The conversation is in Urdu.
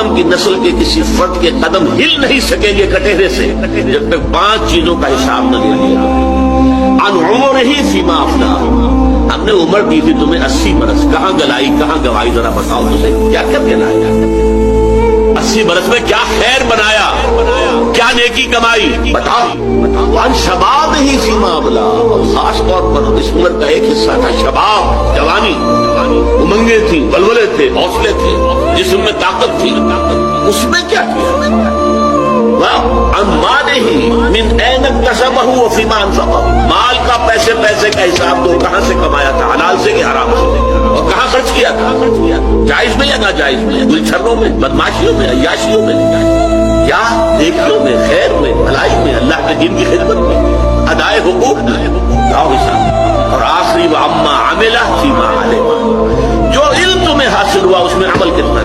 آدم کی نسل کے کسی فرد کے قدم ہل نہیں سکیں گے کٹہرے سے جب تک 5 چیزوں کا حساب نہ لیا جائے۔ عن عمرہ فیما افنا، ہم نے عمر دی تھی تمہیں 80 برس، کہاں گلائی کہاں گوائی، ذرا بتاؤ تجھے کیا کر کے لایا؟ 80 برس میں کیا خیر بنایا، کیا نیکی کمائی، بتاؤ۔ عن شباب ہی فیما ابلا، اور خاص طور پر اس عمر کا ایک حصہ تھا شباب، جوانی، امنگیں تھیں، بلبلے تھے، حوصلے تھے، جسم میں طاقت تھی، اس میں کیا کیا؟ عن مالہ من این اکتسبہ وفیما انفقہ، مال کا پیسے کا حساب دو، کہاں سے کمایا تھا، حلال سے کہ حرام سے، اور کہاں خرچ کیا تھا، جائز میں یا ناجائز میں، گلچھروں میں، بدماشیوں میں، عیاشیوں میں، یا نیکیوں میں، خیر میں، بھلائی میں، اللہ کے دین کی خدمت میں، ادائے حقوق میں، لاؤ حساب۔ اور آخری وعما عملہ فیما علم، جو علم تمہیں حاصل ہوا اس میں عمل کتنا